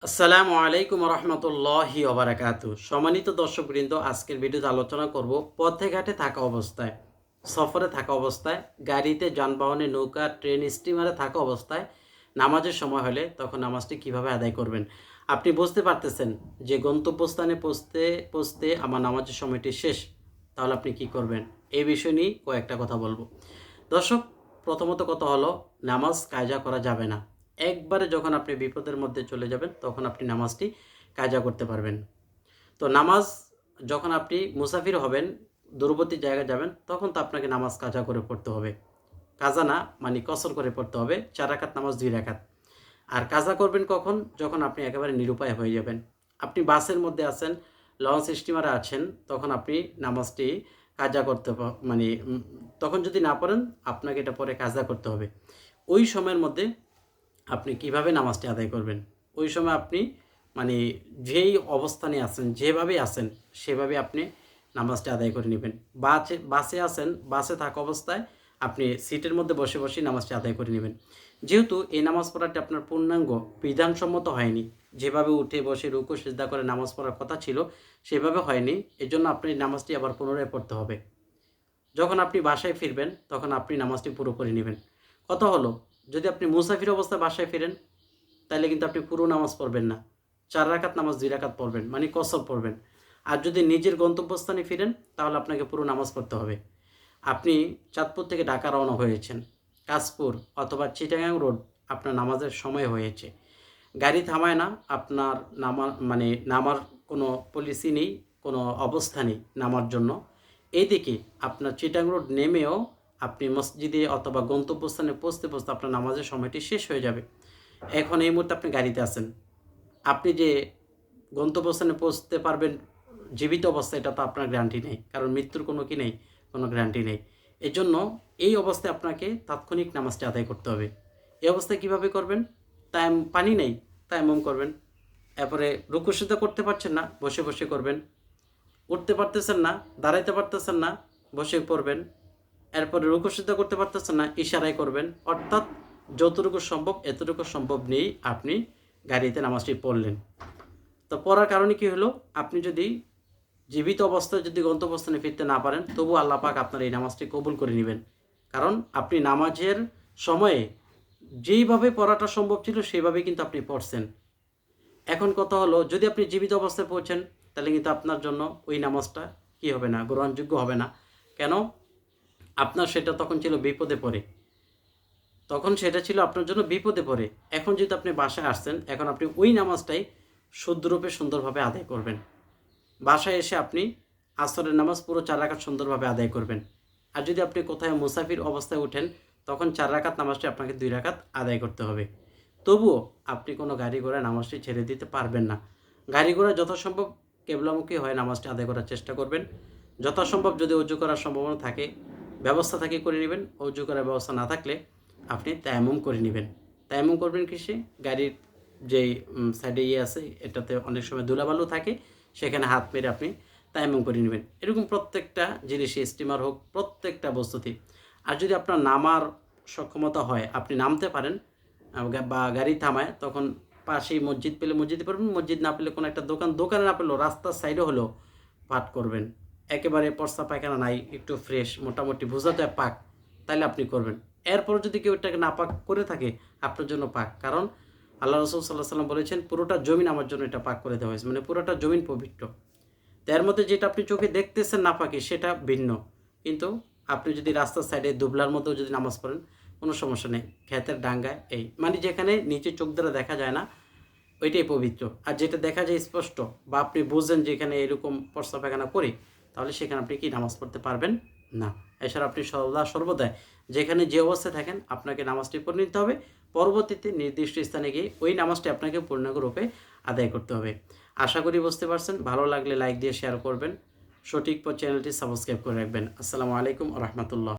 আসসালামু আলাইকুম রহমতুল্লাহি ওবারাকাতু। সম্মানিত দর্শকবৃন্দ, আজকের ভিডিওতে আলোচনা করব পথে ঘাটে থাকা অবস্থায়, সফরে থাকা অবস্থায়, গাড়িতে, যানবাহনে, নৌকা, ট্রেন, স্টিমারে থাকা অবস্থায় নামাজের সময় হলে তখন নামাজটি কিভাবে আদায় করবেন। আপনি বুঝতে পারতেছেন যে গন্তব্যস্থানে পৌঁছতে পৌঁছতে আমার নামাজের সময়টি শেষ, তাহলে আপনি কি করবেন? এই বিষয় নিয়ে কয়েকটা কথা বলবো। দর্শক, প্রথমত কথা হলো, নামাজ কায়জা করা যাবে না। একবারে যখন আপনি বিপদের মধ্যে চলে যাবেন তখন আপনি নামাজটি কায়জা করতে পারবেন। তো নামাজ যখন আপনি মুসাফির হবেন, দূরবর্তী জায়গায় যাবেন, তখন তো আপনাকে নামাজ কাজা করে পড়তে হবে। কাজা না, মানে কসর করে পড়তে হবে। ৪ রাকাত নামাজ ২ রাকাত। আর কাজা করবেন কখন? যখন আপনি একেবারে নিরুপায় হয়ে যাবেন। আপনি বাসের মধ্যে আছেন, লঞ্চ স্টিমারে আছেন, তখন আপনি নামাজটি কাজা করতে মানে তখন যদি না পারেন, আপনাকে এটা পরে কাজা করতে হবে। ওই সময়ের মধ্যে আপনি কিভাবে নামাজটি আদায় করবেন? ওই সময় আপনি মানে যেই অবস্থানে আছেন, যেভাবে আছেন, সেভাবে আপনি নামাজটি আদায় করে নেবেন। বাসে আছেন, বাসে থাকা অবস্থায় আপনি সিটের মধ্যে বসে বসেই নামাজটি আদায় করে নেবেন। যেহেতু এই নামাজ পড়াটি আপনার পূর্ণাঙ্গ বিধানসম্মত হয়নি, যেভাবে উঠে বসে রুকু সিজদা করে নামাজ পড়ার কথা ছিল, সেভাবে হয়নি। এজন্য আপনি নামাজটি আবার পুনরায় পড়তে হবে। যখন আপনি বাসায় ফিরবেন, তখন আপনি নামাজটি পুরো করে নেবেন। কথা হলো, যদি আপনি মুসাফির অবস্থায় বাসায় ফিরেন, তাইলে কিন্তু আপনি পুরো নামাজ পড়বেন না। ৪ রাকাত নামাজ ২ রাকাত পড়বেন, মানে কসর পড়বেন। আর যদি নিজের গন্তব্যস্থানে ফিরেন, তাহলে আপনাকে পুরো নামাজ পড়তে হবে। আপনি চাঁদপুর থেকে ঢাকা রওনা হয়েছেন, কাশপুর অথবা চিটাগাং রোড আপনার নামাজের সময় হয়েছে। গাড়ি থামায় না, আপনার নামার কোনো পলিসি নেই, কোনো অবস্থা নেই নামার জন্য। এইদিকে আপনার চিটাং রোড নেমেও আপনি মসজিদে অথবা গন্তব্যস্থানে পৌঁছতে পৌঁছতে আপনার নামাজের সময়টি শেষ হয়ে যাবে। এখন এই মুহূর্তে আপনি গাড়িতে আছেন। আপনি যে গন্তব্যস্থানে পৌঁছতে পারবেন জীবিত অবস্থায়, এটা তো আপনার গ্যারান্টি নেই। কারণ মৃত্যুর কোনো কি নেই, কোনো গ্যারান্টি নেই। এজন্য এই অবস্থায় আপনাকে তাৎক্ষণিক নামাজটি আদায় করতে হবে। এই অবস্থায় কীভাবে করবেন? পানি নেই, তায়াম্মুম করবেন। এরপরে রুকু সিজদা করতে পারছেন না, বসে বসে করবেন। উঠতে পারতেছেন না, দাঁড়াইতে পারতেছেন না, বসে পড়বেন। এরপরে রুকু সিজদা করতে পারতেছেন না, ইশারায় করবেন। অর্থাৎ যতটুকু সম্ভব এতটুকু সম্ভব নিয়েই আপনি গাড়িতে নামাজটি পড়লেন। তো পড়ার কারণে কি হলো? আপনি যদি জীবিত অবস্থায় যদি গন্তব্যস্থানে ফিরতে না পারেন, তবু আল্লাহ পাক আপনার এই নামাজটি কবুল করে নেবেন। কারণ আপনি নামাজের সময়ে যেইভাবে পড়াটা সম্ভব ছিল সেভাবেই কিন্তু আপনি পড়ছেন। এখন কথা হলো, যদি আপনি জীবিত অবস্থায় পৌঁছেন, তাহলে কিন্তু আপনার জন্য ওই নামাজটা কি হবে না, গ্রহণযোগ্য হবে না। কেন? আপনার সেটা তখন ছিল বিপদে পড়ে। তখন সেটা ছিল আপনার জন্য বিপদে পড়ে। এখন যেহেতু আপনি বাসায় আসছেন, এখন আপনি ওই নামাজটাই শুদ্ধরূপে সুন্দরভাবে আদায় করবেন। বাসায় এসে আপনি আসরের নামাজ পুরো ৪ রাকাত সুন্দরভাবে আদায় করবেন। আর যদি আপনি কোথাও মুসাফির অবস্থায় ওঠেন, তখন ৪ রাকাত নামাজটি আপনাকে ২ রাকাত আদায় করতে হবে। তবুও আপনি কোনো গাড়ি ঘোড়ায় নামাজটি ছেড়ে দিতে পারবেন না। গাড়ি ঘোড়া যথাসম্ভব কেবলামুখী হয়ে নামাজটি আদায় করার চেষ্টা করবেন। যথাসম্ভব যদি অজু করার সম্ভাবনা থাকে, ব্যবস্থা থাকে করে নেবেন। অজু করার ব্যবস্থা না থাকলে আপনি তায়াম্মুম করে নেবেন। তায়াম্মুম করবেন কিসে? গাড়ির যেই সাইডে আছে, এটাতে অনেক সময় ধুলাবালু থাকে, সেখানে হাত মেরে আপনি তায়াম্মুম করে নেবেন। এরকম প্রত্যেকটা জিনিসই, স্টিমার হোক, প্রত্যেকটা বস্তুতেই। আর যদি আপনার নামার সক্ষমতা হয়, আপনি নামতে পারেন বা গাড়ি থামায়, তখন পাশেই মসজিদ পেলে মসজিদে পড়বেন, মসজিদ না পেলে কোনো একটা দোকানে না পেলেও রাস্তার সাইডে হলেও পাঠ করবেন। একেবারে পর্সা পায়খানা নাই, একটু ফ্রেশ, মোটামুটি বোঝাতে পাক, তাইলে আপনি করবেন। এরপর যদি কেউ এটাকে না পাক করে থাকে, আপনার জন্য পাক। কারণ আল্লাহ রাসূল সাল্লাল্লাহু আলাইহি ওয়াসাল্লাম বলেছেন, পুরোটা জমিন আমার জন্য এটা পাক করে দেওয়া হয়েছে, মানে পুরোটা জমিন পবিত্র। এর মধ্যে যেটা আপনি চোখে দেখতেছেন নাপাকি, সেটা ভিন্ন। কিন্তু আপনি যদি রাস্তার সাইডে দুবলার মধ্যেও যদি নামাজ পড়েন, কোনো সমস্যা নেই। ক্ষেতের ডাঙ্গায়, এই মানে যেখানে নিচে চোখ দ্বারা দেখা যায় না, ওইটাই পবিত্র। আর যেটা দেখা যায় স্পষ্ট, বা আপনি বুঝেন যে এখানে এরকম প্রস্রাব পায়খানা করি, তাহলে সেখানে আপনি কি নামাজ পড়তে পারবেন না। এছাড়া আপনি সর্বদাই যেখানে যে অবস্থায় থাকেন, আপনাকে নামাজটি পড়ে নিতে হবে। পরবর্তীতে নির্দিষ্ট স্থানে গিয়ে ওই নামাজটি আপনাকে পূর্ণাঙ্গ রূপে আদায় করতে হবে। আশা করি বুঝতে পারছেন। ভালো লাগলে লাইক দিয়ে শেয়ার করবেন। সঠিক চ্যানেলটি সাবস্ক্রাইব করে রাখবেন। আসসালামু আলাইকুম ওয়া রাহমাতুল্লাহ।